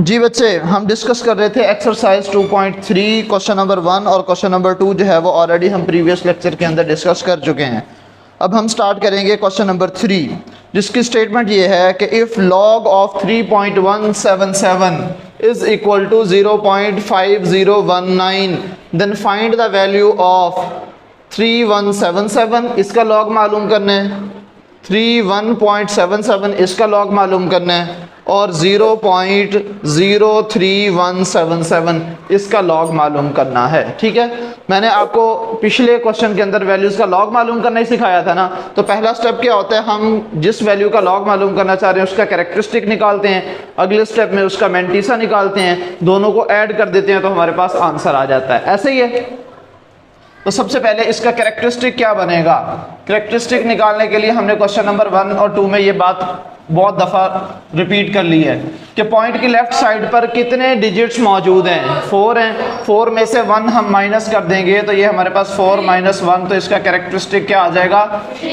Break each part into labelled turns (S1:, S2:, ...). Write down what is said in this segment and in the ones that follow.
S1: जी बच्चे, हम डिस्कस कर रहे थे एक्सरसाइज 2.3 क्वेश्चन नंबर 1 और क्वेश्चन नंबर 2 जो है वो ऑलरेडी हम प्रीवियस लेक्चर के अंदर डिस्कस कर चुके हैं। अब हम स्टार्ट करेंगे क्वेश्चन नंबर 3, जिसकी स्टेटमेंट ये है कि if log of 3.177 is equal to 0.5019 then find the value of 3177। इसका लॉग मालूम करना है, 31.77 इसका लॉग मालूम करना है और 0.03177 इसका लॉग मालूम करना है। ठीक है, मैंने आपको पिछले क्वेश्चन के अंदर वैल्यूज़ का लॉग मालूम करना ही सिखाया था ना। तो पहला स्टेप क्या होता है, हम जिस वैल्यू का लॉग मालूम करना चाह रहे हैं उसका कैरेक्टरिस्टिक निकालते हैं, अगले स्टेप में उसका मैंटीसा निकालते हैं, दोनों को ऐड कर देते हैं तो हमारे पास आंसर आ जाता है। ऐसे ही है। तो सबसे पहले इसका कैरेक्टरिस्टिक क्या बनेगा, कैरेक्टरिस्टिक निकालने के लिए हमने क्वेश्चन नंबर 1 और 2 में ये बात बहुत दफ़ा रिपीट कर ली है कि पॉइंट की लेफ्ट साइड पर कितने डिजिट्स मौजूद हैं, 4 हैं। 4 में से 1 हम माइनस कर देंगे तो ये हमारे पास 4 - 1, तो इसका कैरेक्टरिस्टिक क्या आ जाएगा,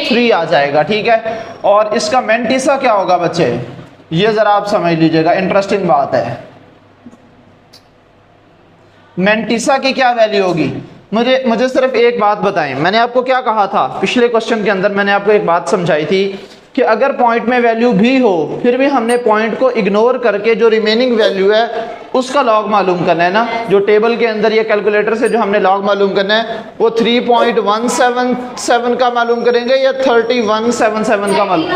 S1: 3 आ जाएगा। ठीक है, और इसका मैंटीसा क्या होगा बच्चे, ये ज़रा आप समझ लीजिएगा, इंटरेस्टिंग बात है। मैंटीसा की क्या वैल्यू होगी, मुझे सिर्फ एक बात बताएं। मैंने आपको क्या कहा था पिछले क्वेश्चन के अंदर, मैंने आपको एक बात समझाई थी कि अगर पॉइंट में वैल्यू भी हो फिर भी हमने पॉइंट को इग्नोर करके जो रिमेनिंग वैल्यू है उसका लॉग मालूम करना है ना। जो टेबल के अंदर ये कैलकुलेटर से जो हमने लॉग मालूम करना है वो 3.177 का मालूम करेंगे या 3177 का मालूम।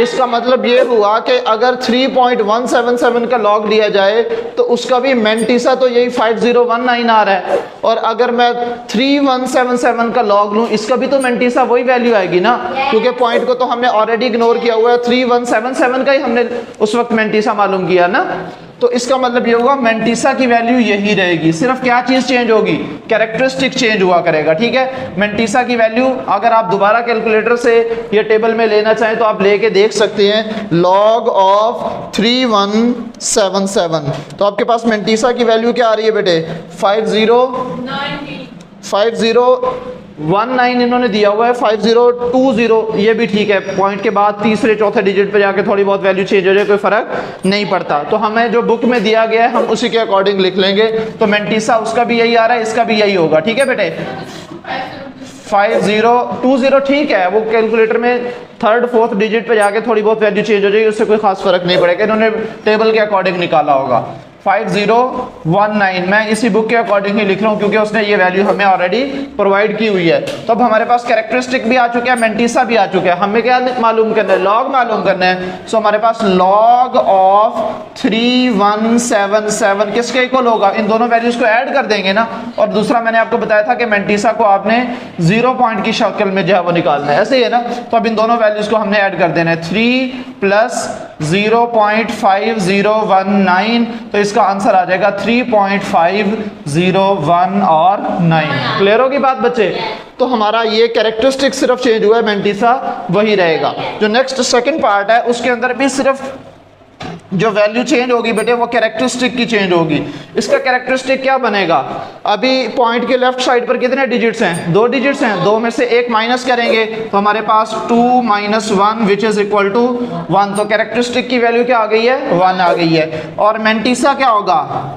S1: इसका मतलब ये हुआ कि अगर 3.177 का लॉग लिया जाए तो उसका भी मैंटीसा तो यही 5019 आ रहा है, और अगर मैं 3177 का लॉग लूँ इसका भी तो मैंटीसा वही वैल्यू आएगी ना, क्योंकि पॉइंट को तो हमने ऑलरेडी इग्नोर किया हुआ है। 3177 का ही हमने उस वक्त मैंटीसा मालूम किया ना। तो इसका मतलब ये होगा मैंटीसा की वैल्यू यही रहेगी, सिर्फ क्या चीज चेंज होगी, कैरेक्टरिस्टिक चेंज हुआ करेगा। ठीक है, मैंटीसा की वैल्यू अगर आप दोबारा कैलकुलेटर से ये टेबल में लेना चाहें तो आप लेके देख सकते हैं, लॉग ऑफ 3177। तो आपके पास मैंटीसा की वैल्यू क्या आ रही है बेटे, 5019 इन्होंने दिया हुआ है, 5020, ये भी ठीक है। पॉइंट के बाद तीसरे चौथे डिजिट पे जाके थोड़ी बहुत वैल्यू चेंज हो जाए कोई फर्क नहीं पड़ता। तो हमें जो बुक में दिया गया है हम उसी के अकॉर्डिंग लिख लेंगे। तो मैंटीसा उसका भी यही आ रहा है, इसका भी यही होगा। ठीक है बेटे, 5020 ठीक है, वो कैलकुलेटर में थर्ड फोर्थ डिजिट पे जाके थोड़ी बहुत वैल्यू चेंज हो जाएगी, उससे कोई खास फर्क नहीं पड़ेगा, इन्होंने टेबल के अकॉर्डिंग निकाला होगा। 5019 मैं इसी बुक के अकॉर्डिंग ही लिख रहा हूँ क्योंकि उसने ये वैल्यू हमें ऑलरेडी प्रोवाइड की हुई है। तो अब हमारे पास कैरेक्टरिस्टिक भी आ चुका है, मैंटीसा भी आ चुका है, हमें क्या मालूम करना है, लॉग मालूम करना है। सो हमारे पास लॉग ऑफ 3177 किसके इक्वल होगा, इन दोनों वैल्यूज को ऐड कर देंगे ना। और दूसरा मैंने आपको बताया था कि मैंटीसा को आपने 0 पॉइंट की शक्ल में जो है वो निकालना है, ऐसे ही है ना। तो अब इन दोनों वैल्यूज को हमने ऐड कर देना है, 3 + 0.5019, तो इसका आंसर आ जाएगा 3.501 और 9। क्लियर होगी बात बच्चे। तो हमारा ये कैरेक्टरिस्टिक सिर्फ चेंज हुआ है, मैंटीसा वही रहेगा। जो नेक्स्ट सेकंड पार्ट है उसके अंदर भी सिर्फ जो वैल्यू चेंज होगी बेटे वो कैरेक्टरिस्टिक की चेंज होगी। इसका कैरेक्टरिस्टिक क्या बनेगा, अभी पॉइंट के लेफ्ट साइड पर कितने डिजिट्स हैं, 2 डिजिट्स हैं, 2 में से एक माइनस करेंगे तो हमारे पास 2 - 1 विच इज इक्वल टू 1। तो कैरेक्टरिस्टिक की वैल्यू क्या आ गई है, 1 आ गई है। और मैंटीसा क्या होगा,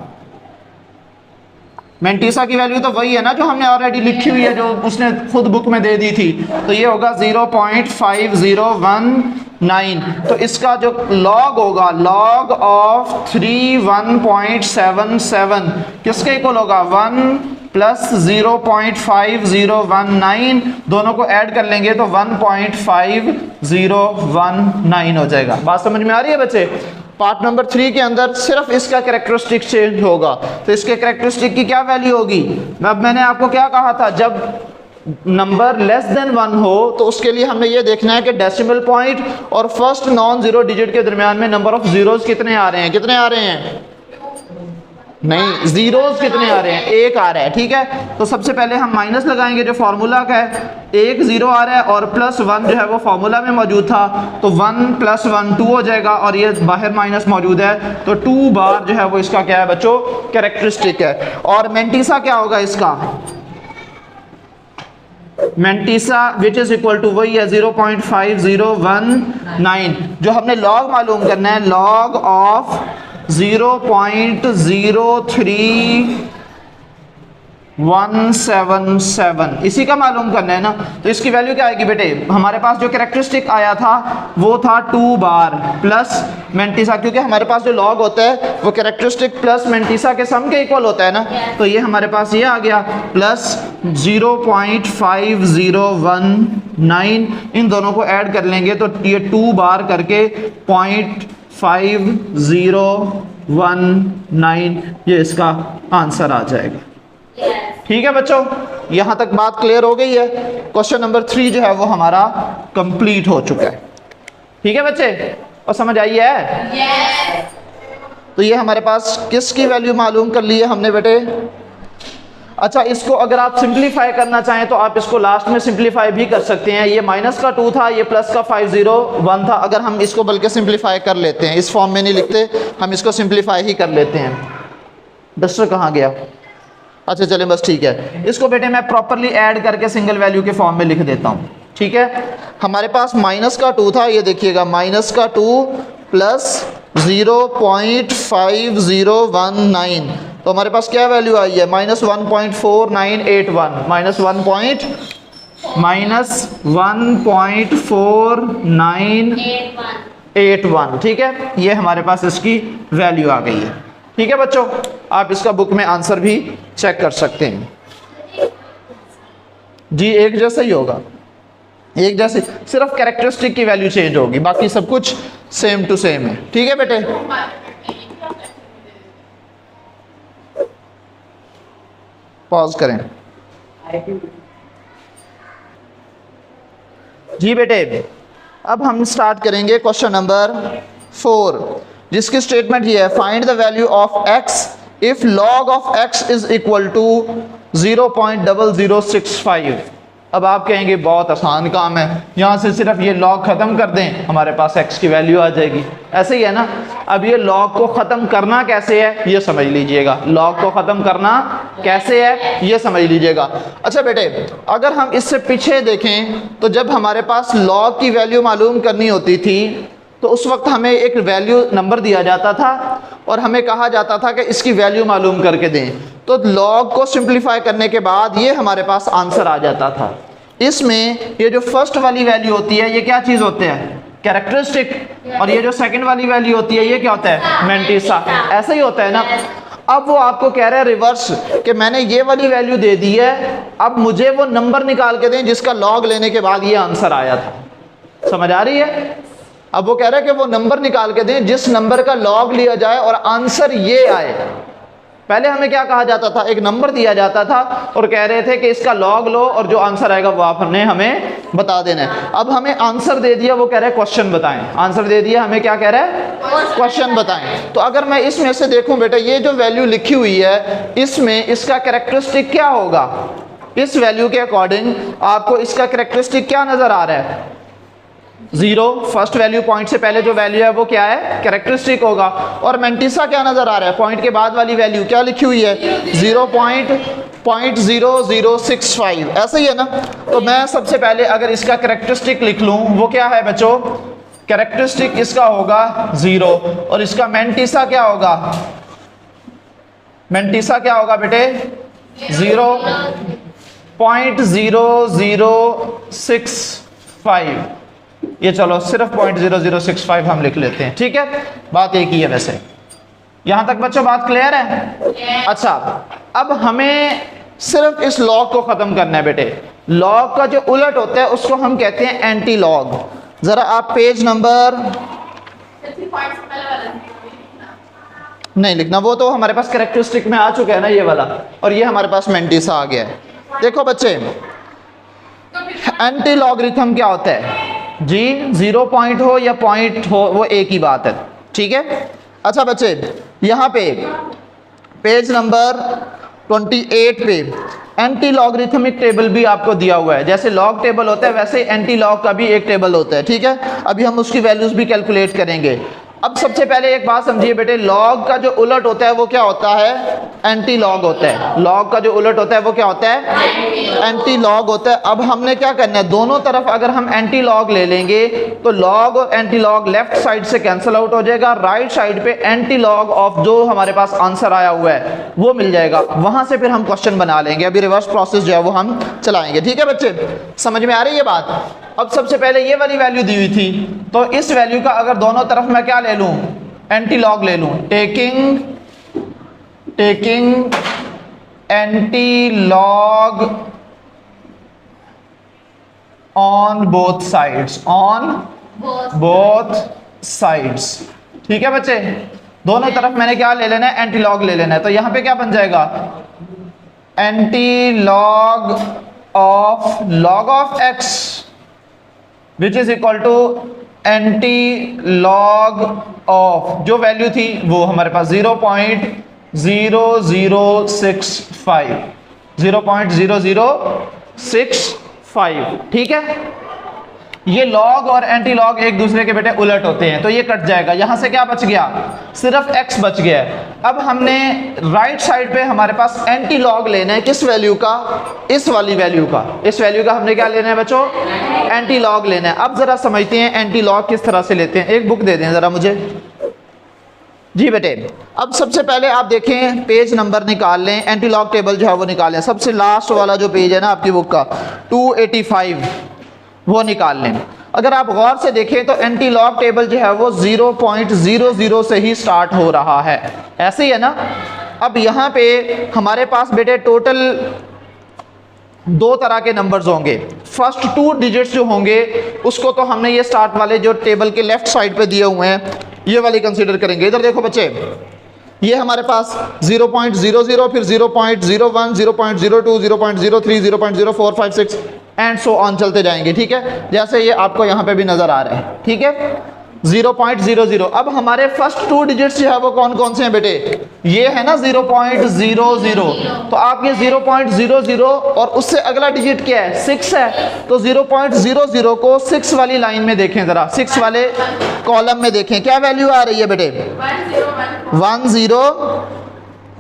S1: मैंटीसा की वैल्यू तो वही है ना जो हमने ऑलरेडी लिखी हुई है, जो उसने खुद बुक में दे दी थी। तो ये होगा 0.5019। तो इसका जो लॉग होगा, लॉग ऑफ 31.77 किसके इक्वल होगा, 1 + 0.5019, दोनों को ऐड कर लेंगे तो 1.5019 हो जाएगा। बात समझ में आ रही है बच्चे। पार्ट नंबर 3 के अंदर सिर्फ इसका कैरेक्टरिस्टिक चेंज होगा। तो इसके कैरेक्टरिस्टिक की क्या वैल्यू होगी, अब मैंने आपको क्या कहा था, जब नंबर लेस देन 1 हो तो उसके लिए हमने ये देखना है कि डेसिमल पॉइंट और फर्स्ट नॉन जीरो डिजिट के दरमियान में नंबर ऑफ जीरोस कितने आ रहे हैं, कितने आ रहे हैं, नहीं जीरोस कितने आ रहे हैं, 1 आ रहा है। ठीक है, तो सबसे पहले हम माइनस लगाएंगे जो फार्मूला का है, 1 0 आ रहा है और +1 जो है वो फार्मूला में मौजूद था, तो 1 + 1 2 हो जाएगा, और ये बाहर माइनस मौजूद है तो 2 बार जो है वो इसका क्या है बच्चों, कैरेक्टरिस्टिक है। और मैंटीसा क्या होगा इसका, mantissa which is equal to वही है 0.5019। जो हमने लॉग मालूम करना है, लॉग ऑफ 0.03177 इसी का मालूम करना है ना। तो इसकी वैल्यू क्या आएगी बेटे, हमारे पास जो कैरेक्टरिस्टिक आया था वो था 2 बार प्लस मेंटिसा, क्योंकि हमारे पास जो लॉग होता है वो कैरेक्टरिस्टिक प्लस मेंटिसा के सम के इक्वल होता है ना। तो ये हमारे पास ये आ गया प्लस 0.5019, इन दोनों को ऐड कर लेंगे तो ये 2 बार करके 0.5019 ये इसका आंसर आ जाएगा। ठीक है बच्चों, यहां तक बात क्लियर हो गई है। क्वेश्चन नंबर 3 जो है वो हमारा कंप्लीट हो चुका है। ठीक है बच्चे, और समझ आई है? yes. तो ये हमारे पास किसकी वैल्यू मालूम कर ली है हमने बेटे। अच्छा, इसको अगर आप सिंप्लीफाई करना चाहें तो आप इसको लास्ट में सिंप्लीफाई भी कर सकते हैं। ये माइनस का 2 था, ये प्लस का 501 था। अगर हम इसको बल्कि सिंप्लीफाई कर लेते हैं, इस फॉर्म में नहीं लिखते, हम इसको सिंप्लीफाई ही कर लेते हैं। डस्टर कहाँ गया? अच्छा चलें बस ठीक है, इसको बेटे मैं प्रॉपरली ऐड करके सिंगल वैल्यू के फॉर्म में लिख देता हूँ। ठीक है, हमारे पास माइनस का 2 था, ये देखिएगा माइनस का 2 प्लस 0.5019, तो हमारे पास क्या वैल्यू आई है, माइनस 1.4981, माइनस 1.4981। ठीक है, ये हमारे पास इसकी वैल्यू आ गई है। ठीक है बच्चों, आप इसका बुक में आंसर भी चेक कर सकते हैं जी। एक जैसा ही होगा, एक जैसे, सिर्फ कैरेक्टरिस्टिक की वैल्यू चेंज होगी, बाकी सब कुछ सेम टू सेम है। ठीक है बेटे, पॉज करें जी बेटे। अब हम स्टार्ट करेंगे क्वेश्चन नंबर 4, जिसकी स्टेटमेंट ये है, find the value of x if log of x is equal to 0.0065। अब आप कहेंगे बहुत आसान काम है, यहाँ से सिर्फ ये log ख़त्म कर दें, हमारे पास x की वैल्यू आ जाएगी। ऐसे ही है ना। अब ये log को ख़त्म करना कैसे है ये समझ लीजिएगा, log को ख़त्म करना कैसे है ये समझ लीजिएगा। अच्छा बेटे, अगर हम इससे पीछे देखें तो जब हमारे पास log की वैल्यू मालूम करनी होती थी तो उस वक्त हमें एक वैल्यू नंबर दिया जाता था और हमें कहा जाता था कि इसकी वैल्यू मालूम करके दें। तो लॉग को सिंप्लीफाई करने के बाद ये हमारे पास आंसर आ जाता था। इसमें ये जो फर्स्ट वाली वैल्यू होती है ये क्या चीज़ होते हैं, कैरेक्टरिस्टिक, और ये जो सेकंड वाली वैल्यू होती है ये क्या होता है, मेंटिसा। ऐसा ही होता है ना। अब वो आपको कह रहा है रिवर्स कि मैंने ये वाली वैल्यू दे दी है, अब मुझे वो नंबर निकाल के दें जिसका लॉग लेने के बाद ये आंसर आया था। समझ आ रही है? अब वो कह रहा है कि वो नंबर निकाल के दें जिस नंबर का लॉग लिया जाए और आंसर ये आए। पहले हमें क्या कहा जाता था, एक नंबर दिया जाता था और कह रहे थे कि इसका लॉग लो और जो आंसर आएगा वो आपने हमें बता देना है। अब हमें आंसर दे दिया, वो कह रहा है क्वेश्चन बताएं। आंसर दे दिया, हमें क्या कह रहा है, क्वेश्चन बताएं। तो अगर मैं इसमें से देखूं बेटा, ये जो वैल्यू लिखी हुई है इसमें इसका कैरेक्टरिस्टिक क्या होगा, इस वैल्यू के अकॉर्डिंग आपको इसका कैरेक्टरिस्टिक क्या नजर आ रहा है, 0। फर्स्ट वैल्यू पॉइंट से पहले जो वैल्यू है वो क्या है, कैरेक्टरिस्टिक होगा। और मेंटिसा क्या नजर आ रहा है, पॉइंट के बाद वाली वैल्यू क्या लिखी हुई है, 0.0065। ऐसा ही है ना। तो मैं सबसे पहले अगर इसका कैरेक्टरिस्टिक लिख लूं, वो क्या है बच्चों, कैरेक्टरिस्टिक इसका होगा 0 और इसका मेंटिसा क्या होगा, मेंटिसा क्या होगा बेटे, 0.0065। ये चलो सिर्फ 0.0065 हम लिख लेते हैं। ठीक है, बात एक ही है वैसे। यहां तक बच्चों बात क्लियर है? अच्छा, अब हमें सिर्फ इस लॉग को खत्म करना है बेटे। लॉग का जो उलट होता है उसको हम कहते हैं एंटी लॉग। जरा आप पेज नंबर नहीं लिखना, वो तो हमारे पास कैरेक्टरिस्टिक में आ चुका है ना ये वाला, और ये हमारे पास मेंटिसा आ गया है। देखो बच्चे, एंटी लॉगरिथम क्या होता है जी, 0 पॉइंट हो या पॉइंट हो वो एक ही बात है। ठीक है। अच्छा बच्चे, यहाँ पे पेज नंबर 28 पे एंटी लॉगरिथमिक टेबल भी आपको दिया हुआ है। जैसे लॉग टेबल होता है वैसे एंटी लॉग का भी एक टेबल होता है। ठीक है, अभी हम उसकी वैल्यूज भी कैलकुलेट करेंगे। अब सबसे पहले एक बात समझिए बेटे, लॉग का जो उलट होता है वो क्या होता है? एंटी लॉग होता है। लॉग का जो उलट होता है वो क्या होता है? एंटी लॉग होता है। अब हमने क्या करना है, दोनों तरफ अगर हम एंटी लॉग ले लेंगे तो लॉग और एंटी लॉग लेफ्ट साइड से कैंसिल आउट हो जाएगा, राइट साइड पे एंटी लॉग ऑफ जो हमारे पास आंसर आया हुआ है वो मिल जाएगा। वहां से फिर हम क्वेश्चन बना लेंगे। अभी रिवर्स प्रोसेस जो है वो हम चलाएंगे। ठीक है बच्चे, समझ में आ रही है बात? अब सबसे पहले ये वाली वैल्यू दी हुई थी, तो इस वैल्यू का अगर दोनों तरफ मैं क्या ले लूं? एंटी लॉग ले लूं। Taking anti log on both sides, on both sides. ठीक है बच्चे, दोनों तरफ मैंने क्या ले लेना है? एंटी लॉग ले लेना है। तो यहां पे क्या बन जाएगा? Anti log of x which is equal to anti log of जो वैल्यू थी वो हमारे पास 0.0065। ठीक है, ये लॉग और एंटी लॉग एक दूसरे के बेटे उलट होते हैं, तो ये कट जाएगा। यहां से क्या बच गया? सिर्फ x बच गया है। अब हमने राइट साइड पे हमारे पास एंटी लॉग लेना है, किस वैल्यू का? इस वाली वैल्यू का। इस वैल्यू का हमने क्या लेना है बच्चों? एंटी लॉग लेना है। अब जरा समझते हैं एंटी लॉग किस तरह से लेते हैं। एक बुक दे दें जरा मुझे। जी बेटे, अब सबसे पहले आप देखें, पेज नंबर निकाल लें, एंटी लॉग टेबल जो है वो निकाल लें। सबसे लास्ट वाला जो पेज है ना आपकी बुक का 285 वो निकाल लें। अगर आप गौर से देखें तो एंटी लॉग टेबल जो है वो 0.00 से ही स्टार्ट हो रहा है, ऐसे ही है ना। अब यहाँ पे हमारे पास बेटे टोटल दो तरह के नंबर्स होंगे। फर्स्ट 2 डिजिट्स जो होंगे उसको तो हमने ये स्टार्ट वाले जो टेबल के लेफ्ट साइड पे दिए हुए हैं ये वाले कंसीडर करेंगे। इधर देखो बच्चे, ये हमारे पास 0.00, फिर 0.01, 0.02, 0.03, 0.04, 5, 6 एंड सो ऑन चलते जाएंगे। ठीक है, जैसे ये आपको यहाँ पे भी नजर आ रहे हैं। ठीक है, 0.00। अब हमारे फर्स्ट 2 डिजिट्स जो है वो कौन कौन से हैं बेटे? ये है ना 0.00। तो आप ये 0.00 और उससे अगला डिजिट क्या है? 6 है। तो 0.00 को 6 वाली लाइन में देखें जरा, 6 वाले कॉलम में देखें, क्या वैल्यू आ रही है बेटे? 10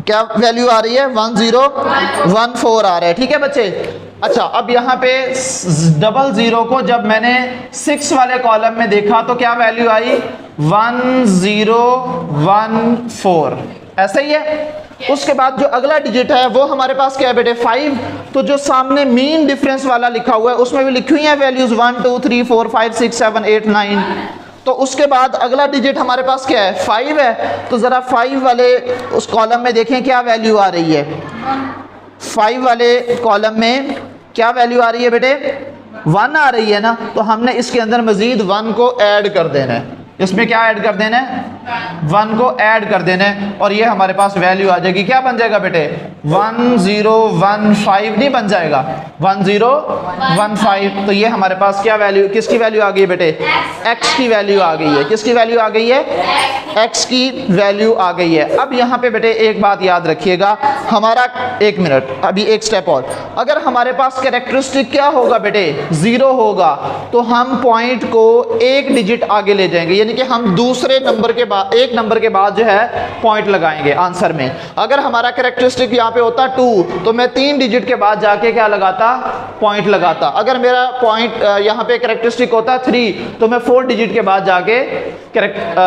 S1: क्या वैल्यू आ रही है? 1014 आ रहा है। ठीक है बच्चे, अच्छा अब यहाँ पे 00 को जब मैंने 6 वाले कॉलम में देखा तो क्या वैल्यू आई? 1014, ऐसा ही है। उसके बाद जो अगला डिजिट है वो हमारे पास क्या है बेटे? 5। तो जो सामने मीन डिफरेंस वाला लिखा हुआ है उसमें भी लिखी हुई है वैल्यूज 1 2 3 4 5 6 7 8 9। तो उसके बाद अगला डिजिट हमारे पास क्या है? 5 है। तो जरा 5 वाले उस कॉलम में देखें क्या वैल्यू आ रही है। 5 वाले कॉलम में क्या वैल्यू आ रही है बेटे? 1 आ रही है ना। तो हमने इसके अंदर मजीद 1 को ऐड कर देना है। इसमें क्या ऐड कर देना है? 1 को ऐड कर देना है और ये हमारे पास वैल्यू आ जाएगी। क्या बन जाएगा बेटे? 1015 नहीं बन जाएगा, 1015। तो ये हमारे पास क्या वैल्यू, किसकी वैल्यू आ गई बेटे? x की वैल्यू आ गई है। किसकी वैल्यू आ गई है? x की वैल्यू आ गई है। अब यहाँ पे बेटे एक बात याद रखिएगा, हमारा 1 मिनट, अभी एक स्टेप और। अगर हमारे पास कैरेक्टरिस्टिक क्या होगा बेटे? 0 होगा तो हम पॉइंट को एक डिजिट आगे ले जाएंगे, यानी कि हम दूसरे नंबर के बाद, एक नंबर के बाद जो है पॉइंट लगाएंगे आंसर में। अगर हमारा कैरेक्टरिस्टिक यहाँ पे होता 2 तो मैं 3 डिजिट के बाद जाके क्या लगाता? पॉइंट लगाता। अगर मेरा पॉइंट यहाँ पे कैरेक्टरिस्टिक होता 3 तो मैं 4 डिजिट के बाद जाके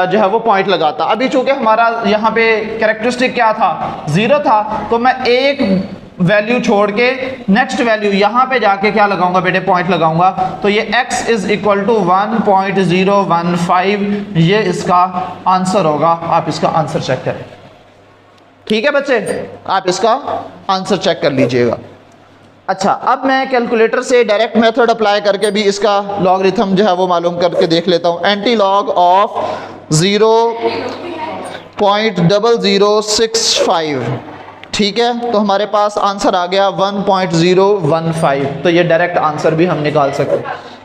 S1: जो है वो पॉइंट लगाता। अभी चूंकि हमारा यहाँ पे कैरेक्टरिस्टिक क्या था? 0 था, तो मैं एक वैल्यू छोड़ के नेक्स्ट वैल्यू यहाँ पे जाके क्या लगाऊंगा बेटे? पॉइंट लगाऊंगा। तो ये x इज इक्वल टू 1.015, ये इसका आंसर होगा। आप इसका आंसर चेक करें। ठीक है बच्चे, आप इसका आंसर चेक कर लीजिएगा। अच्छा, अब मैं कैलकुलेटर से डायरेक्ट मेथड अप्लाई करके भी इसका लॉगरिथम जो है वो मालूम करके देख लेता हूँ। एंटी लॉग ऑफ 0.0065, ठीक है, तो हमारे पास आंसर आ गया 1.015। तो ये डायरेक्ट आंसर भी हम निकाल सकते हैं।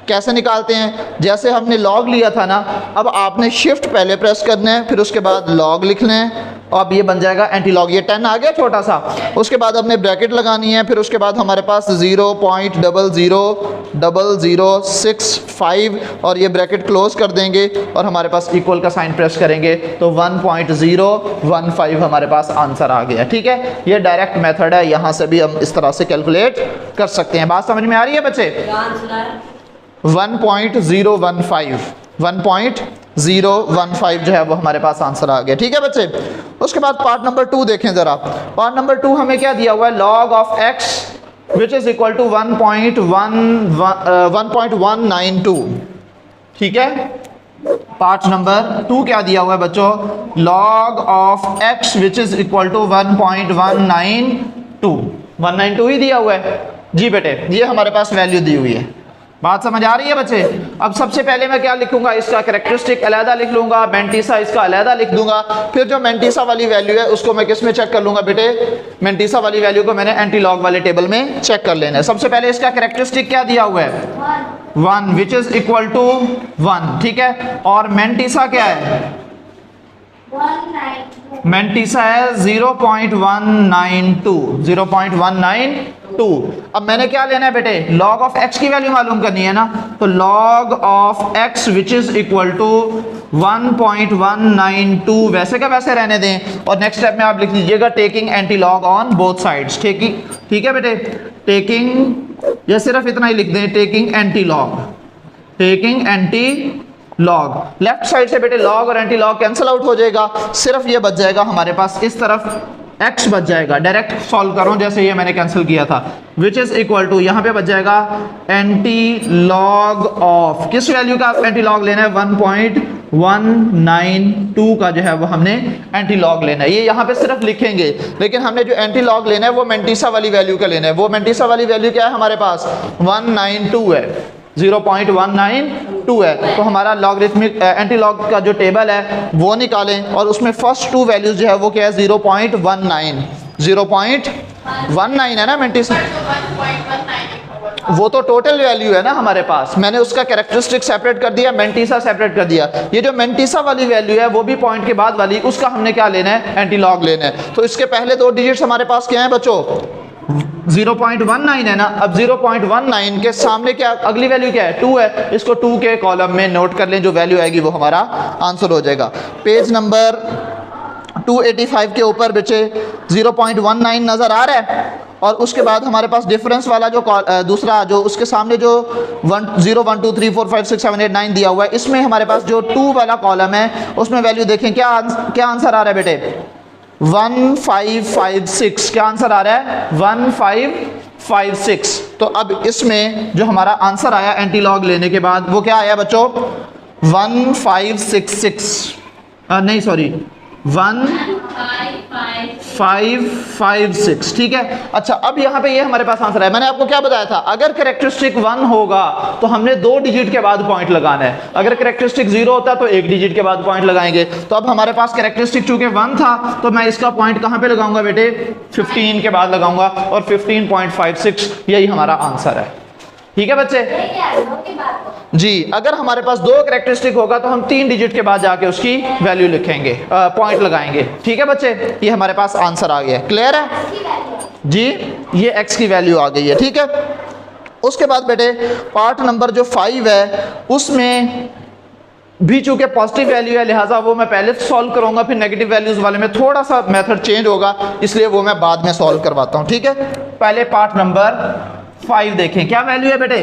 S1: कैसे निकालते हैं? जैसे हमने लॉग लिया था ना, अब आपने शिफ्ट पहले प्रेस करना है, फिर उसके बाद लॉग लिखना है, अब ये बन जाएगा एंटी लॉग, ये 10 आ गया छोटा सा। उसके बाद हमने ब्रैकेट लगानी है, फिर उसके बाद हमारे पास 0.000065 और ये ब्रैकेट क्लोज कर देंगे और हमारे पास इक्वल का साइन प्रेस करेंगे तो 1.015 हमारे पास आंसर आ गया। ठीक है, ये डायरेक्ट मेथड है, यहाँ से भी हम इस तरह से कैलकुलेट कर सकते हैं। बात समझ में आ रही है बच्चे? 1.015 जो है वो हमारे पास आंसर आ गया। ठीक है बच्चे, उसके बाद पार्ट नंबर 2 देखें ज़रा। पार्ट नंबर 2 हमें क्या दिया हुआ है, log of x which is equal to 1.192। ठीक है, पार्ट नंबर 2 क्या दिया हुआ है बच्चों, log of x which is equal to 1.192। 192 ही दिया हुआ है जी बेटे, ये हमारे पास वैल्यू दी हुई है। बात समझ आ रही है बच्चे? अब सबसे पहले मैं क्या लिखूंगा, इसका कैरेक्टरिस्टिक अलहदा लिख लूंगा, मेंटिसा इसका अलहदा लिख दूंगा। फिर जो मेंटिसा वाली वैल्यू है उसको मैं किस में चेक कर लूंगा बेटे, मेंटिसा वाली वैल्यू को मैंने एंटी लॉग वाले टेबल में चेक कर लेना है। सबसे पहले इसका कैरेक्टरिस्टिक क्या दिया हुआ है, 1 विच इज इक्वल टू 1। ठीक है, और मेंटिसा क्या है, मेंटिसा है 0.192। अब मैंने क्या लेना है बेटे, log ऑफ x की वैल्यू मालूम करनी है ना, तो log of x which is equal to 1.192 वैसे का वैसे रहने दें, और नेक्स्ट स्टेप में आप लिख लीजिएगा taking anti log on both sides. Taking, ठीक है बेटे, टेकिंग, या सिर्फ इतना ही लिख दें, taking anti log, taking anti log. Left side से बेटे लॉग और एंटी लॉग कैंसिल आउट हो जाएगा, सिर्फ ये बच जाएगा हमारे पास इस तरफ x बच जाएगा। डायरेक्ट सॉल्व करो जैसे ये मैंने कैंसिल किया था, विच इज इक्वल टू, यहाँ पे बच जाएगा एंटी लॉग ऑफ, किस वैल्यू का एंटी लॉग लेना है, 1.192 का जो है वो हमने एंटी लॉग लेना है। ये यहाँ पे सिर्फ लिखेंगे, लेकिन हमने जो एंटी लॉग लेना है वो मेंटिसा वाली वैल्यू का लेना है। वो मेंटिसा वाली वैल्यू क्या है हमारे पास, 192 है, 0.192 है। तो हमारा लॉगरिथमिक एंटी लॉग का जो टेबल है वो निकालें, और उसमें फर्स्ट 2 वैल्यूज जो है वो क्या है, 0.19 है ना मेंटिसा, वो तो टोटल वैल्यू है ना हमारे पास। मैंने उसका कैरेक्टरिस्टिक सेपरेट कर दिया, मेंटिसा सेपरेट कर दिया। ये जो मेंटिसा वाली वैल्यू है वो भी पॉइंट के बाद वाली, उसका हमने क्या लेना है, एंटी लॉग लेना है। तो इसके पहले 2 डिजिट्स हमारे पास क्या है बच्चों, 0.19 है ना। अब 0.19 के सामने क्या अगली वैल्यू क्या है, 2 है। इसको 2 के कॉलम में नोट कर लें, जो वैल्यू आएगी वो हमारा आंसर हो जाएगा। पेज नंबर 285 के ऊपर बच्चे 0.19 नज़र आ रहा है, और उसके बाद हमारे पास डिफरेंस वाला जो दूसरा जो उसके सामने जो 0 1 2 3 4 5 6 7 8 9 दिया हुआ है, इसमें हमारे पास जो 2 वाला कॉलम है उसमें वैल्यू देखें, क्या आंसर आ रहा है बेटे, 1556। क्या आंसर आ रहा है, 1556। तो अब इसमें जो हमारा आंसर आया एंटी लॉग लेने के बाद वो क्या आया बच्चों, 1566, नहीं सॉरी 1556। ठीक है, अच्छा अब यहाँ पे ये हमारे पास आंसर है। मैंने आपको क्या बताया था, अगर कैरेक्टरिस्टिक 1 होगा तो हमने 2 डिजिट के बाद पॉइंट लगाना है, अगर कैरेक्टरिस्टिक 0 होता तो 1 डिजिट के बाद पॉइंट लगाएंगे। तो अब हमारे पास कैरेक्टरिस्टिक चूंकि 1 था तो मैं इसका पॉइंट कहाँ पे लगाऊंगा बेटे, 15 के बाद लगाऊंगा, और 15.56 यही हमारा आंसर है। ठीक है बच्चे जी, अगर हमारे पास 2 कैरेक्टरिस्टिक होगा तो हम 3 डिजिट के बाद जाके उसकी वैल्यू लिखेंगे, पॉइंट लगाएंगे। ठीक है बच्चे, ये हमारे पास आंसर आ गया। क्लियर है जी, ये x की वैल्यू आ गई है। ठीक है, उसके बाद बेटे पार्ट नंबर जो 5 है उसमें भी चूंकि पॉजिटिव वैल्यू है, लिहाजा वो मैं पहले सॉल्व करूंगा, फिर नेगेटिव वैल्यूज वाले में थोड़ा सा मेथड चेंज होगा, इसलिए वो मैं बाद में सॉल्व करवाता हूं। ठीक है, पहले पार्ट नंबर 5 देखें, क्या वैल्यू है बेटे,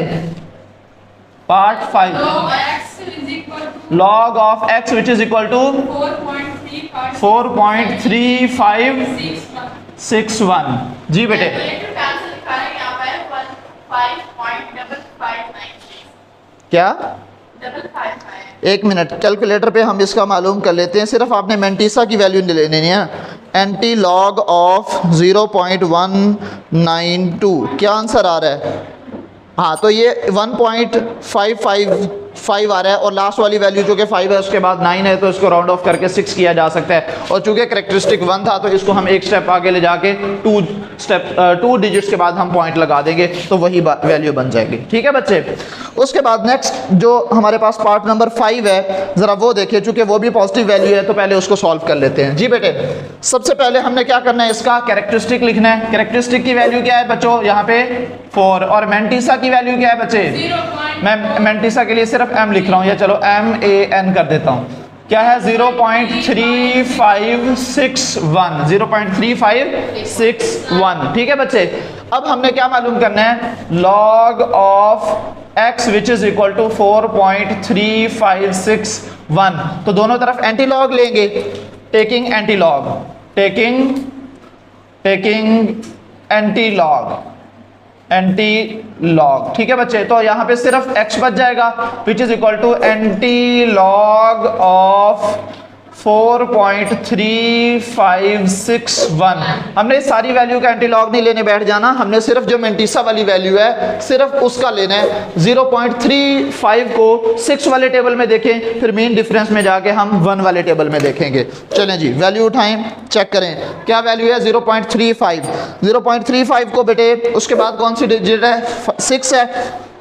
S1: part 5, log of x which is equal to 4.3561। जी बेटे, क्या, 1 मिनट, कैलकुलेटर पे हम इसका मालूम कर लेते हैं। सिर्फ आपने मेंटिसा की वैल्यू लेनी है, एंटी लॉग ऑफ 0.192, क्या आंसर आ रहा है, हाँ तो ये 1.55 5 आ रहा है और लास्ट वाली वैल्यू जो कि 5 है उसके बाद 9 है, तो इसको राउंड ऑफ करके 6 किया जा सकता है। और चूंकि कैरेक्टरिस्टिक 1 था तो इसको हम एक स्टेप आगे ले जाके 2 डिजिट्स के बाद हम पॉइंट लगा देंगे तो वही वैल्यू बन जाएगी। ठीक है बच्चे, उसके बाद नेक्स्ट जो हमारे पास पार्ट नंबर 5 है ज़रा वो देखिए, चूंकि वो भी पॉजिटिव वैल्यू है तो पहले उसको सॉल्व कर लेते हैं। जी बेटे, सबसे पहले हमने क्या करना है, इसका कैरेक्टरिस्टिक लिखना है। कैरेक्टरिस्टिक की वैल्यू क्या है बच्चों, यहाँ पे 4, और मैंटीसा की वैल्यू क्या है बच्चे, मैं मैंटीसा के लिए सिर्फ m लिख रहा हूँ, या चलो MAN कर देता हूँ। क्या है 0.3561, 0.3561। ठीक है बच्चे, अब हमने क्या मालूम करना है, log of x which is equal to 4.3561। तो दोनों तरफ एंटी लॉग लेंगे, taking anti log, taking anti log. ठीक है बच्चे, तो यहां पे सिर्फ x बच जाएगा which is equal to anti log of 4.3561। हमने सारी वैल्यू का एंटी लॉग नहीं लेने बैठ जाना, हमने सिर्फ जो मैंटीसा वाली वैल्यू है सिर्फ उसका लेना है। 0.35 को 6 वाले टेबल में देखें, फिर मीन डिफरेंस में जाके हम 1 वाले टेबल में देखेंगे। चलें जी, वैल्यू उठाएं, चेक करें क्या वैल्यू है 0.35। 0.35 को बेटे उसके बाद कौन सी डिजिट है, 6 है,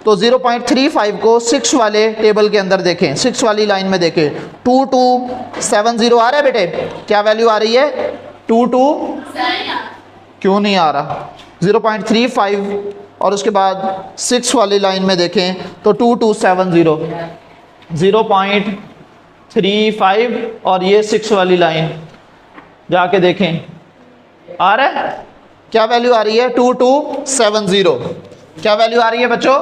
S1: तो 0.35 को 6 वाले टेबल के अंदर देखें, 6 वाली लाइन में देखें। 2270 आ रहा है बेटे, क्या वैल्यू आ रही है, 22 क्यों नहीं आ रहा, 0.35 और उसके बाद 6 वाली लाइन में देखें तो 2270, 0.35 और ये 6 वाली लाइन जाके देखें आ रहा है, क्या वैल्यू आ रही है 2270। क्या वैल्यू आ रही है बच्चों,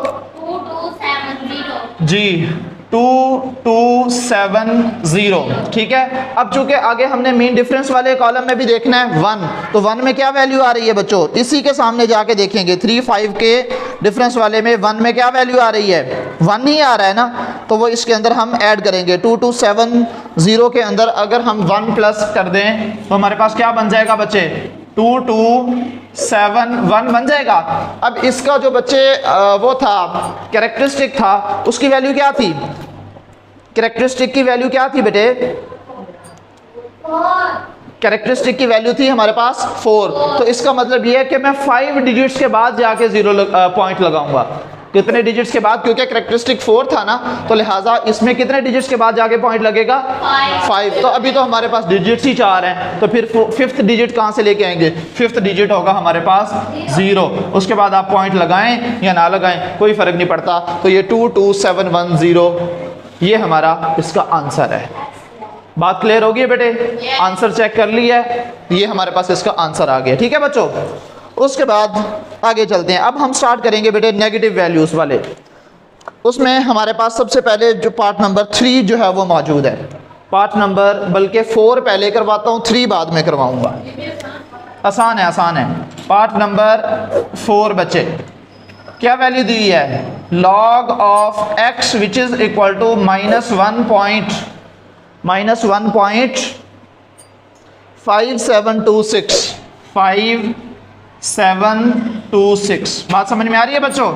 S1: 2270 जी, 2270। ठीक है, अब चूंकि आगे हमने मीन डिफरेंस वाले कॉलम में भी देखना है 1, तो 1 में क्या वैल्यू आ रही है बच्चों, इसी के सामने जाके देखेंगे। 35 के डिफरेंस वाले में 1 में क्या वैल्यू आ रही है, 1 ही आ रहा है ना, तो वो इसके अंदर हम ऐड करेंगे। 2270 के अंदर अगर हम 1 प्लस कर दें तो हमारे पास क्या बन जाएगा बच्चे, 2271 बन जाएगा। अब इसका जो बच्चे वो था कैरेक्टरिस्टिक था, उसकी वैल्यू क्या थी, कैरेक्टरिस्टिक की वैल्यू क्या थी बेटे, कैरेक्टरिस्टिक की वैल्यू थी हमारे पास 4। तो इसका मतलब ये है कि मैं 5 डिजिट्स के बाद जाके 0 पॉइंट लगाऊंगा। कितने डिजिट्स के बाद, क्योंकि कैरेक्टरिस्टिक 4 था ना, तो लिहाजा इसमें कितने डिजिट्स के बाद जाके पॉइंट लगेगा, 5। तो अभी तो हमारे पास डिजिट्स ही 4 हैं, तो फिर 5th डिजिट कहाँ से लेके आएंगे, 5th डिजिट होगा हमारे पास 0। उसके बाद आप पॉइंट लगाएं या ना लगाएं कोई फर्क नहीं पड़ता। तो ये 22710 ये हमारा इसका आंसर है। बात क्लियर होगी बेटे, आंसर चेक कर लिया है, ये हमारे पास इसका आंसर आ गया। ठीक है बच्चों, उसके बाद आगे चलते हैं। अब हम स्टार्ट करेंगे बेटे नेगेटिव वैल्यूज वाले। उसमें हमारे पास सबसे पहले जो पार्ट नंबर 3 जो है वो मौजूद है। पार्ट नंबर बल्कि 4 पहले करवाता हूँ, 3 बाद में करवाऊंगा, आसान है आसान है। पार्ट नंबर 4 बच्चे क्या वैल्यू दी है, log of x which is equal to -1.5726 बात समझ में आ रही है बच्चों।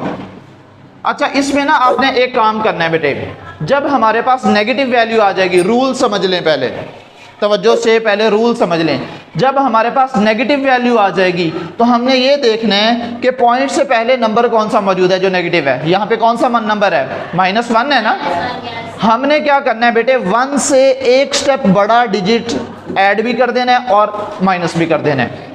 S1: अच्छा, इसमें ना आपने एक काम करना है बेटे, जब हमारे पास नेगेटिव वैल्यू आ जाएगी, रूल समझ लें पहले, तवज्जो से पहले रूल समझ लें। जब हमारे पास नेगेटिव वैल्यू आ जाएगी तो हमने ये देखना है कि पॉइंट से पहले नंबर कौन सा मौजूद है जो नेगेटिव है। यहाँ पे कौन सा नंबर है, -1 है ना। हमने क्या करना है बेटे, 1 से एक स्टेप बड़ा डिजिट ऐड भी कर देना है और माइनस भी कर देना है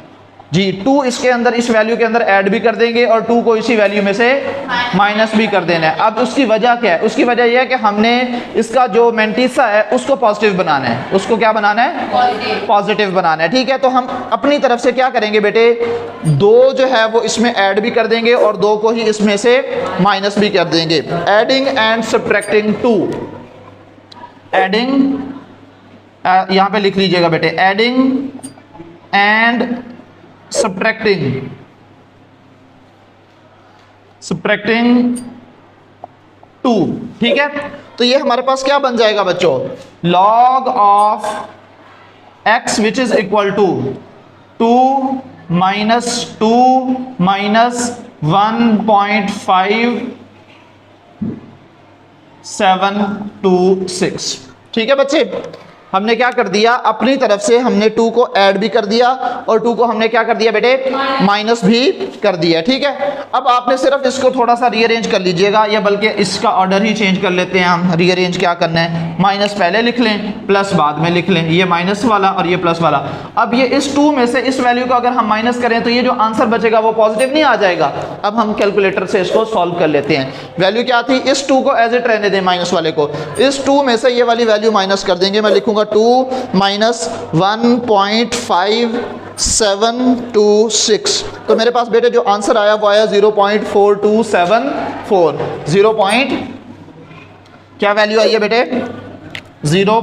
S1: जी। 2 इसके अंदर, इस वैल्यू के अंदर ऐड भी कर देंगे और 2 को इसी वैल्यू में से माइनस भी कर देना है। अब उसकी वजह क्या है, उसकी वजह यह है कि हमने इसका जो मैंटीसा है उसको पॉजिटिव बनाना है। उसको क्या बनाना है, पॉजिटिव बनाना है। ठीक है, तो हम अपनी तरफ से क्या करेंगे बेटे, 2 जो है वो इसमें ऐड भी कर देंगे और 2 को ही इसमें से माइनस भी कर देंगे। एडिंग एंड सब्ट्रैक्टिंग 2, एडिंग यहाँ पे लिख लीजिएगा बेटे, एडिंग एंड सब्ट्रैक्टिंग 2। ठीक है, तो ये हमारे पास क्या बन जाएगा बच्चों, log of x which is equal to 2 -2 -1.5 726। ठीक है बच्चे, हमने क्या कर दिया, अपनी तरफ से हमने 2 को ऐड भी कर दिया और 2 को हमने क्या कर दिया बेटे, माइनस भी कर दिया। ठीक है, अब आपने सिर्फ इसको थोड़ा सा रीअरेंज कर लीजिएगा, या बल्कि इसका ऑर्डर ही चेंज कर लेते हैं हम। रीअरेंज क्या करना है, माइनस पहले लिख लें, प्लस बाद में लिख लें, ये माइनस वाला और ये प्लस वाला। अब ये इस 2 में से इस वैल्यू को अगर हम माइनस करें तो ये जो आंसर बचेगा वो पॉजिटिव नहीं आ जाएगा। अब हम कैलकुलेटर से इसको सॉल्व कर लेते हैं। वैल्यू क्या थी, इस 2 को एज इट रहने दें, माइनस वाले को, इस 2 में से ये वाली वैल्यू माइनस कर देंगे। मैं लिखूंगा 2 माइनस 1.5726। तो मेरे पास बेटे जो आंसर आया वो आया 0.4274। 0 क्या वैल्यू आई है बेटे, 0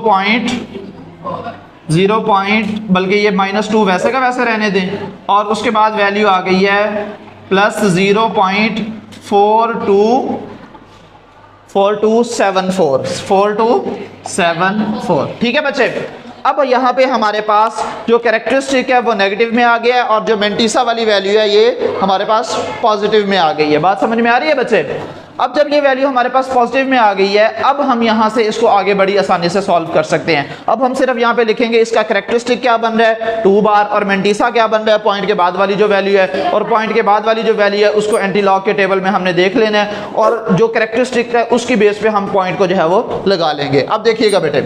S1: बल्कि ये -2 वैसे का वैसे रहने दें, और उसके बाद वैल्यू आ गई है प्लस 0.4274। ठीक है बच्चे, अब यहाँ पे हमारे पास जो कैरेक्टरिस्टिक है वो नेगेटिव में आ गया है और जो मेंटिसा वाली वैल्यू है ये हमारे पास पॉजिटिव में आ गई है। बात समझ में आ रही है बच्चे? अब जब ये वैल्यू हमारे पास पॉजिटिव में आ गई है, अब हम यहाँ से इसको आगे बड़ी आसानी से सॉल्व कर सकते हैं। अब हम सिर्फ यहाँ पे लिखेंगे इसका कैरेक्टरिस्टिक क्या बन रहा है 2 बार, और मेंटिसा क्या बन रहा है पॉइंट के बाद वाली जो वैल्यू है, और पॉइंट के बाद वाली जो वैल्यू है उसको एंटीलॉग के टेबल में हमने देख लेना है, और जो कैरेक्टरिस्टिक है उसकी बेस पे हम पॉइंट को जो है वो लगा लेंगे। अब देखिएगा बेटे,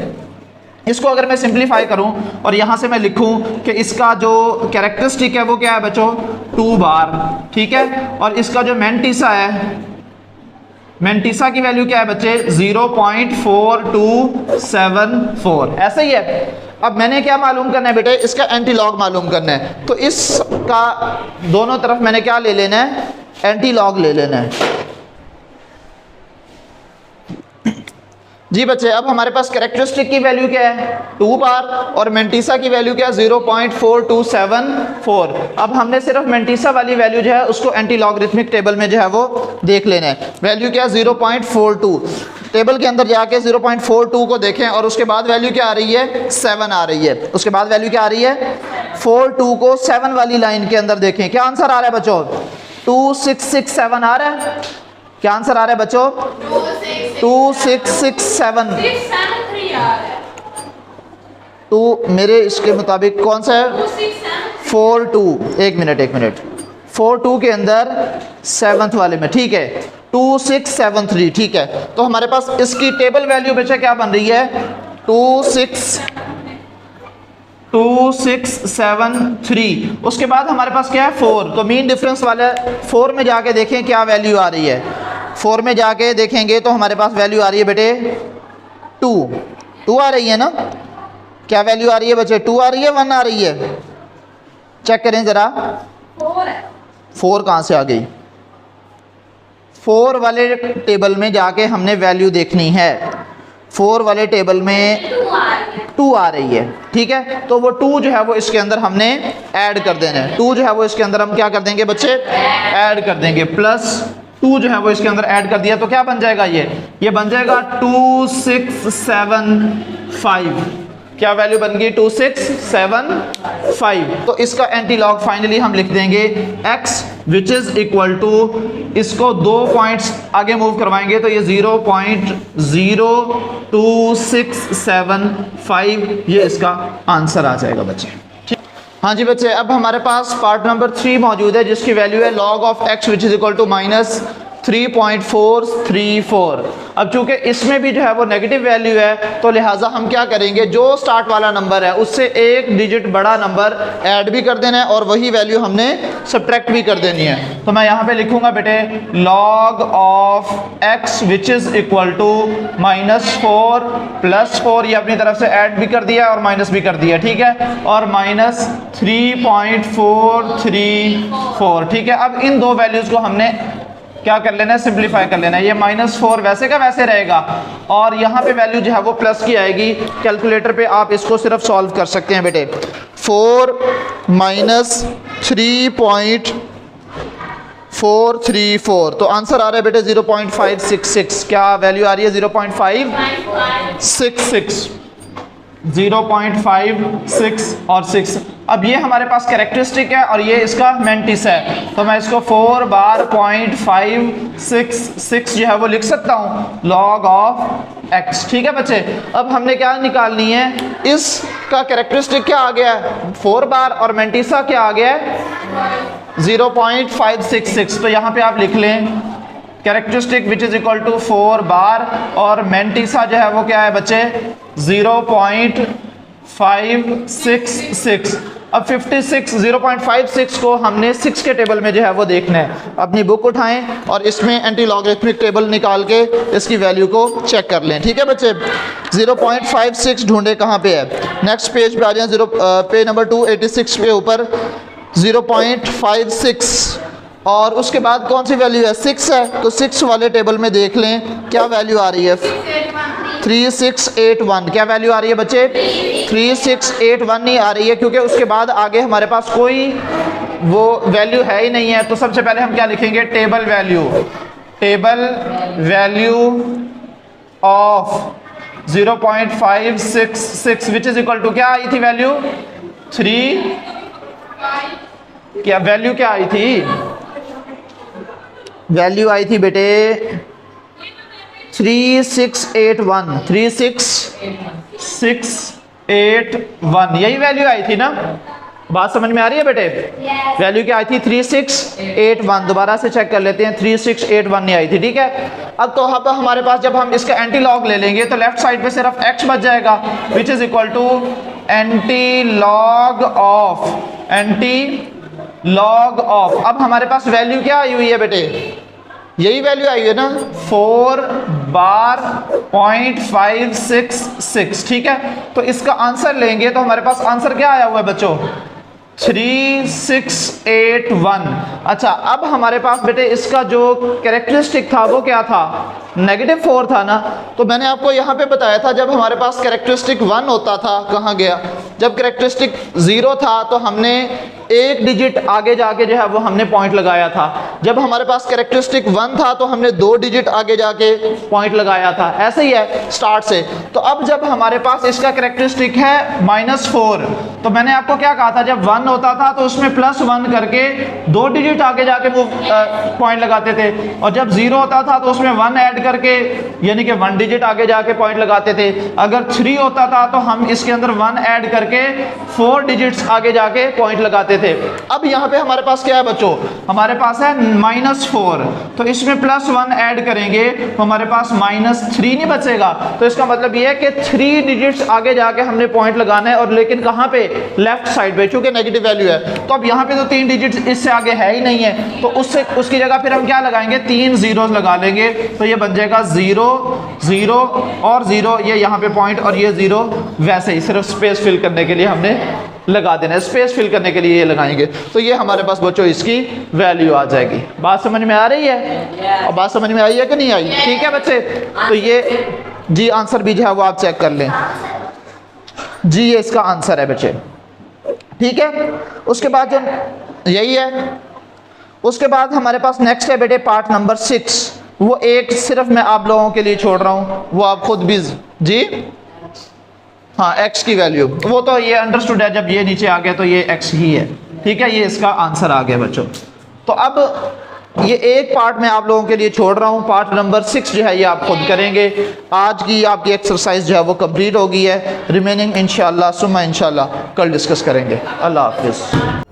S1: इसको अगर मैं सिंप्लीफाई करूं और यहां से मैं लिखूं कि इसका जो कैरेक्टरिस्टिक है वो क्या है बच्चों 2 बार, ठीक है, और इसका जो मेंटिसा है, मेंटिसा की वैल्यू क्या है बच्चे 0.4274, ऐसा ही है। अब मैंने क्या मालूम करना है बेटे, इसका एंटीलॉग मालूम करना है, तो इसका दोनों तरफ मैंने क्या ले लेना है, एंटीलॉग ले लेना है। जी बच्चे, अब हमारे पास कैरेक्टरिस्टिक की वैल्यू क्या है 2 बार और मेंटिसा की वैल्यू क्या है 0.4274। अब हमने सिर्फ मेंटिसा वाली वैल्यू जो है उसको एंटी लॉगरिथमिक टेबल में जो है वो देख लेना है। वैल्यू क्या है 0.42, टेबल के अंदर जाके 0.42 को देखें और उसके बाद वैल्यू क्या आ रही है 7 आ रही है। उसके बाद वैल्यू क्या आ रही है 42 को 7 वाली लाइन के अंदर देखें, क्या आंसर आ रहा है बच्चों 2667 आ रहा है। क्या आंसर आ रहा है बच्चों 2667। तो मेरे इसके मुताबिक कौन सा है 42, एक मिनट 42 के अंदर 7th वाले में, ठीक है 2673, ठीक है। तो हमारे पास इसकी टेबल वैल्यू बच्चा क्या बन रही है 2673। उसके बाद हमारे पास क्या है 4, तो मीन डिफरेंस वाले 4 में जाके देखें क्या वैल्यू आ रही है। 4 में जाके देखेंगे तो हमारे पास वैल्यू आ रही है बेटे 2 आ रही है ना। क्या वैल्यू आ रही है बच्चे 2 आ रही है 1 आ रही है, चेक करें जरा 4 कहाँ से आ गई। 4 वाले टेबल में जाके हमने वैल्यू देखनी है, 4 वाले टेबल में 2 आ रही है, ठीक है। तो वो 2 जो है वो इसके अंदर हमने ऐड कर देना है। 2 जो है वो इसके अंदर हम क्या कर देंगे बच्चे ऐड कर देंगे, प्लस 2 जो है वो इसके अंदर ऐड कर दिया तो क्या बन जाएगा ये बन जाएगा 2675। क्या वैल्यू बन गई 2675। तो इसका एंटीलॉग फाइनली हम लिख देंगे x which is equal to, इसको 2 पॉइंट्स आगे मूव करवाएंगे तो ये 0.02675 ये इसका आंसर आ जाएगा बच्चे। हाँ जी बच्चे, अब हमारे पास पार्ट नंबर 3 मौजूद है जिसकी वैल्यू है log of x which is equal to -3.434। अब चूंकि इसमें भी जो है वो नेगेटिव वैल्यू है तो लिहाजा हम क्या करेंगे, जो स्टार्ट वाला नंबर है उससे 1 डिजिट बड़ा नंबर ऐड भी कर देना है और वही वैल्यू हमने सब्ट्रैक्ट भी कर देनी है। तो मैं यहाँ पे लिखूंगा बेटे log of x which is equal to -4 + 4, ये अपनी तरफ से ऐड भी कर दिया और माइनस भी कर दिया, ठीक है, और -3.434, ठीक है। अब इन 2 वैल्यूज को हमने क्या कर लेना है सिंप्लीफाई कर लेना है। ये -4 वैसे का वैसे रहेगा और यहाँ पे वैल्यू जो है वो प्लस की आएगी। कैलकुलेटर पे आप इसको सिर्फ सॉल्व कर सकते हैं बेटे। 4 - 3.434 तो आंसर आ रहा है बेटे 0.566। क्या वैल्यू आ रही है 0.566। 0.56 और 6। अब ये हमारे पास कैरेक्टरिस्टिक है और ये इसका मेंटिस है, तो मैं इसको 4 बार 0.566 जो है वो लिख सकता हूँ log ऑफ x। ठीक है बच्चे, अब हमने क्या निकालनी है, इसका कैरेक्टरिस्टिक क्या आ गया है 4 बार और मेंटिसा क्या आ गया है 0.566। तो यहाँ पे आप लिख लें characteristic which is equal to 4 bar और मेंटिसा जो है वो क्या है बच्चे 0.566। अब 0.56 को हमने 6 के टेबल में जो है वो देखना है। अपनी बुक उठाएं और इसमें एंटी लॉगरिथमिक टेबल निकाल के इसकी वैल्यू को चेक कर लें। ठीक है बच्चे, 0.56 ढूंढे कहाँ पे है, नेक्स्ट पेज पे आ जाए, पेज नंबर 286 पे ऊपर 0.56 और उसके बाद कौन सी वैल्यू है 6 है, तो 6 वाले टेबल में देख लें क्या वैल्यू आ रही है 3681। क्या वैल्यू आ रही है बच्चे 3681 नहीं आ रही है, क्योंकि उसके बाद आगे हमारे पास कोई वो वैल्यू है ही नहीं है। तो सबसे पहले हम क्या लिखेंगे, table value of 0.566 which is equal to क्या आई थी वैल्यू 3, क्या वैल्यू क्या आई थी, वैल्यू आई थी बेटे 3681, यही वैल्यू आई थी ना, बात समझ में आ रही है बेटे। वैल्यू क्या आई थी 3681, दोबारा से चेक कर लेते हैं 3681 नहीं आई थी। ठीक है, अब तो हमारे पास जब हम इसका एंटी लॉग ले लेंगे तो लेफ्ट साइड पे सिर्फ x बच जाएगा which is equal to anti log of. अब हमारे पास वैल्यू क्या आई हुई है बेटे, यही वैल्यू आई है ना 4 बार 0.566। ठीक है, तो इसका आंसर लेंगे तो हमारे पास आंसर क्या आया हुआ है बच्चों 3681। अच्छा, अब हमारे पास बेटे इसका जो कैरेक्टरिस्टिक था वो क्या था -4 था ना। तो मैंने आपको यहाँ पे बताया था जब हमारे पास कैरेक्टरिस्टिक 1 होता था, कहाँ गया, जब कैरेक्टरिस्टिक 0 था तो हमने एक डिजिट आगे जाके जो है वो हमने पॉइंट लगाया था। जब हमारे पास कैरेक्टरिस्टिक 1 था तो हमने 2 डिजिट आगे जाके पॉइंट लगाया था। ऐसे ही है स्टार्ट से। तो अब जब हमारे पास इसका कैरेक्टरिस्टिक है -4, तो मैंने आपको क्या कहा था, जब 1 होता था तो उसमें +1 करके 2 डिजिट आगे जाके वो पॉइंट लगाते थे, और जब 0 होता था तो उसमें 1 ऐड करके यानी कि 1 डिजिट आगे जाके पॉइंट लगाते थे। अगर 3 होता था तो हम इसके अंदर 1 ऐड करके 4 डिजिट्स आगे जाके पॉइंट लगाते थे। अब यहाँ पे हमारे पास क्या है बच्चों, हमारे पास है -4, तो इसमें +1 ऐड करेंगे तो हमारे पास -3 नहीं बचेगा। तो इसका मतलब ये है कि 3 डिजिट्स आगे जाके हमने पॉइंट लगाना है, और लेकिन कहाँ पे, लेफ्ट साइड पे, क्योंकि नेगेटिव वैल्यू है। तो अब यहाँ पे तो 3 डिजिट्स इससे आगे है ही नहीं है, तो उसकी जगह फिर हम क्या लगाएंगे 3 जीरोस लगा लेंगे, तो ये बन जाएगा 0 0 और 0, ये यहाँ पे पॉइंट और ये 0 वैसे ही सिर्फ स्पेस फिल करने के लिए हमने लगा देना है, स्पेस फिल करने के लिए ये लगाएंगे। तो ये हमारे पास बच्चों इसकी वैल्यू आ जाएगी। बात समझ में आ रही है, और बात समझ में आई है कि नहीं आई। ठीक है बच्चे, तो ये जी आंसर भी जो है वो आप चेक कर लें जी, ये इसका आंसर है बच्चे। ठीक है, उसके बाद जो यही है, उसके बाद हमारे पास नेक्स्ट है बेटे पार्ट नंबर 6। वो एक सिर्फ मैं आप लोगों के लिए छोड़ रहा हूँ, वो आप खुद भी जी, हाँ x की वैल्यू, वो तो ये अंडरस्टूड है, जब ये नीचे आ गया तो ये x ही है। ठीक है, ये इसका आंसर आ गया बच्चों। तो अब ये एक पार्ट मैं आप लोगों के लिए छोड़ रहा हूँ, पार्ट नंबर 6 जो है ये आप खुद करेंगे। आज की आपकी एक्सरसाइज जो है वो कंप्लीट हो गई है, रिमेनिंग इंशाल्लाह सुम्मा इंशाल्लाह कल डिस्कस करेंगे। अल्लाह हाफिज़।